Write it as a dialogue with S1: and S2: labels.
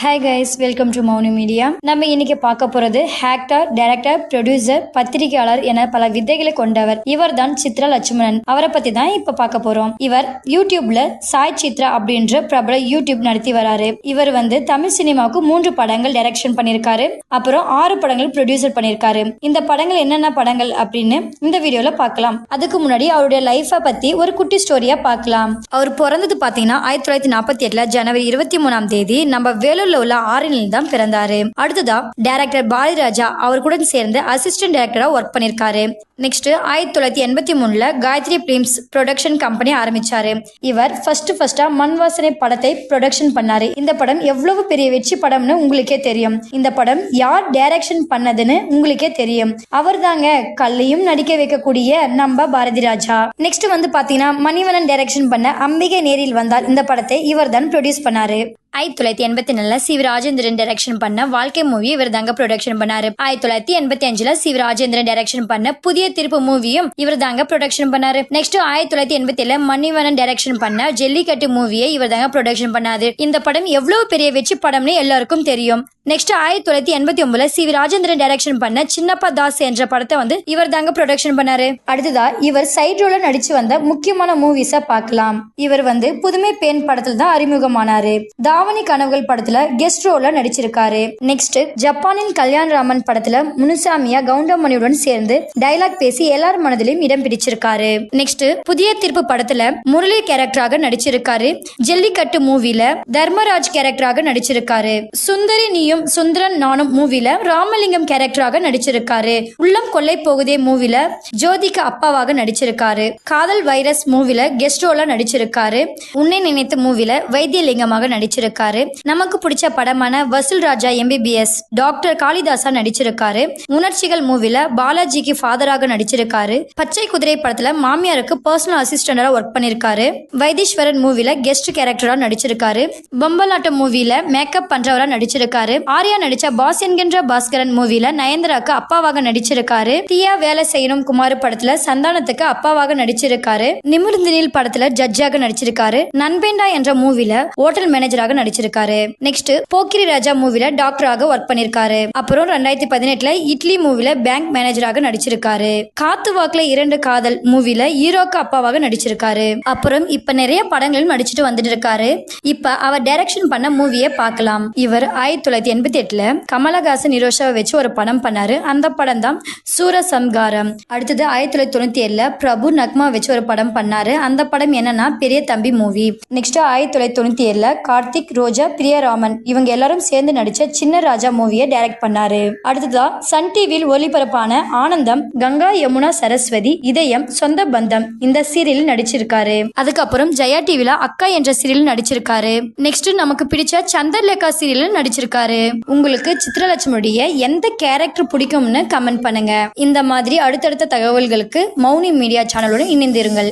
S1: Hi guys, welcome to Mouni media. நம்ம இன்னைக்கு பார்க்க போறது ஆக்டர், டைரக்டர், ப்ரொடியூசர், பத்திரிகையாளர் என பல வித்தைகளை கொண்டவர். இவர் தான் சித்ரா லட்சுமணன். அவரை பத்தி தான் இப்ப பார்க்க போறோம். இவர் யூடியூப்ல சாய் சித்ரா அப்படின்ற பிரபல யூடியூப் நடத்தி வராரு. இவர் தமிழ் சினிமாவுக்கு 3 படங்கள் டைரக்ஷன் பண்ணிருக்காரு. அப்புறம் 6 படங்கள் ப்ரொடியூசர் பண்ணிருக்காரு. இந்த படங்கள் என்னென்ன படங்கள் அப்படின்னு இந்த வீடியோல பார்க்கலாம். அதுக்கு முன்னாடி அவருடைய லைஃப பத்தி ஒரு குட்டி ஸ்டோரியா பார்க்கலாம். அவர் பிறந்தது பாத்தீங்கன்னா 1948 ஜனவரி 23ஆம் தேதி நம்ம வேலூர்ல உள்ள ஆரணியில் தான் பிறந்தாரு. அடுத்ததா டைரக்டர் பாரதிராஜா அவர் கூட சேர்ந்து அசிஸ்டன்ட் டைரக்டரா ஒர்க் பண்ணிருக்காரு. Next 1983 Gayathri films production company ஆரம்பிச்சாரு. இவர் ஃபர்ஸ்டா மண் வாசனை படத்தை ப்ரொடக்ஷன் பண்ணாரு. இந்த படம் எவ்வளவு பெரிய வெற்றி படம்னு உங்களுக்கே தெரியும். இந்த படம் யார் டைரக்ஷன் பண்ணதுன்னு உங்களுக்கே தெரியும். அவர் தாங்க கல்லையும் நடிக்க வைக்கக்கூடிய நம்ம பாரதிராஜா. நெக்ஸ்ட் பாத்தீங்கன்னா மணிவண்ணன் டைரக்ஷன் பண்ண அம்பிகை நேரில் வந்தால் இந்த படத்தை இவர் தான் ப்ரொடியூஸ் பண்ணாரு. 1984 சி வி ராஜேந்திரன் டைரக்ஷன் பண்ண வாழ்க்கை மூவி இவர் தாங்க ப்ரொடக்ஷன் பண்ணாரு. 1985 சி வி ராஜேந்திரன் டைரக்ஷன் பண்ண புதிய திருப்பு மூவியும் இவர் தாங்க ப்ரொடக்ஷன் பண்ணாரு. நெக்ஸ்ட் 1987 மணிவண்ணன் டைரக்ஷன் பண்ண ஜல்லிக்கட்டு மூவியை இவர் தாங்க ப்ரொடக்ஷன் பண்ணாரு. இந்த படம் எவ்வளவு பெரிய வெற்றி படம்னு எல்லாருக்கும் தெரியும். Next 1989 C V Rajendran direction பண்ண சின்னப்பா தாஸ் என்ற படத்தை இவர் தாங்க ப்ரொடக்ஷன் பண்ணாரு. அடுத்ததா இவர் சைட் ரோல நடிச்சு வந்த முக்கியமான மூவிஸ பார்க்கலாம். இவர் புதுமை பெண் படத்துல தான் அறிமுகமானாரு. தாவணி கனவுகள் படத்துல கெஸ்ட் ரோல நடிச்சிருக்காரு. நெக்ஸ்ட் ஜப்பானின் கல்யாணராமன் படத்துல முனுசாமியா கவுண்டமணியுடன் சேர்ந்து டைலாக் பேசி எல்லார் மனதிலும் இடம் பிடிச்சிருக்காரு. நெக்ஸ்ட் புதிய தீர்ப்பு படத்துல முரளி கேரக்டராக நடிச்சிருக்காரு. ஜல்லிக்கட்டு மூவில தர்மராஜ் கேரக்டராக நடிச்சிருக்காரு. சுந்தரி நீயும் சுந்தரன் நானும் மூவில ராமலிங்கம் கேரக்டராக நடிச்சிருக்காரு. உள்ளம் கொள்ளை போகுதே மூவில ஜோதிகா அப்பாவாக நடிச்சிருக்காரு. காதல் வைரஸ் மூவில கெஸ்ட் ரோல நடிச்சிருக்காரு. உன்னை நினைத்த மூவில வைத்தியலிங்கமாக நடிச்சிருக்காரு. நமக்கு பிடிச்ச படமான வசூல் ராஜா MBBS டாக்டர் காளிதாசா நடிச்சிருக்காரு. உணர்ச்சிகள் மூவில பாலாஜிக்கு ஃபாதராக நடிச்சிருக்காரு. பச்சை குதிரை படத்துல மாமியாருக்கு பர்சனல் அசிஸ்டண்டா ஒர்க் பண்ணிருக்காரு. வைத்தீஸ்வரன் மூவில கெஸ்ட் கேரக்டரா நடிச்சிருக்காரு. பொம்பலாட்டம் மூவில மேக்கப் பண்றவரா நடிச்சிருக்காரு. ஆர்யா நடிச்ச பாஸ் என்கின்ற பாஸ்கரன் மூவில நயன்தாராக்கு அப்பாவாக நடிச்சிருக்காரு. தீயா வேலை செய்யணும் குமார் படத்துல சந்தானத்துக்கு அப்பாவாக நடிச்சிருக்காரு. நிமிர்ந்தினில் படத்துல ஜட்ஜாக நடிச்சிருக்காரு. நண்பேண்டா என்ற மூவில ஹோட்டல் மேனேஜராக நடிச்சிருக்காரு. நெக்ஸ்ட் போக்கிரி ராஜா மூவில டாக்டராக ஒர்க் பண்ணிருக்காரு. அப்புறம் 2018 இட்லி மூவில பேங்க் மேனேஜராக நடிச்சிருக்காரு. காத்து வாக்குல 2 காதல் மூவில ஹீரோக்கு அப்பாவாக நடிச்சிருக்காரு. அப்புறம் இப்ப நிறைய படங்கள் நடிச்சிட்டு வந்துட்டு இருக்காரு. இப்ப அவர் டைரக்ஷன் பண்ண மூவியை பார்க்கலாம். இவர் 1988 கமலஹாசன் நிரோஷாவை வச்சு ஒரு படம் பண்ணாரு. அந்த படம் தான் சூரசம்ஹாரம். அடுத்தது 1997 பிரபு நக்மா வச்சு ஒரு படம் பண்ணாரு. அந்த படம் என்னன்னா பெரிய தம்பி மூவி. நெக்ஸ்ட் 1997 கார்த்திக், ரோஜா, பிரியராமன் இவங்க எல்லாரும் சேர்ந்து நடிச்ச சின்ன ராஜா மூவியை டைரக்ட் பண்ணாரு. அடுத்ததா சன் டிவியில் ஒளிபரப்பான ஆனந்தம், கங்கா யமுனா சரஸ்வதி, இதயம், சொந்த பந்தம் இந்த சீரியல் நடிச்சிருக்காரு. அதுக்கப்புறம் ஜெயா டிவில அக்கா என்ற சீரியல் நடிச்சிருக்காரு. நெக்ஸ்ட் நமக்கு பிடிச்ச சந்திரலேகா சீரியல் நடிச்சிருக்காரு. உங்களுக்கு சித்ரலட்சுமியுடைய எந்த கேரக்டர் பிடிக்கும்னு கமெண்ட் பண்ணுங்க. இந்த மாதிரி அடுத்தடுத்த தகவல்களுக்கு மௌனி மீடியா சேனலுடன் இணைந்திருங்கள்.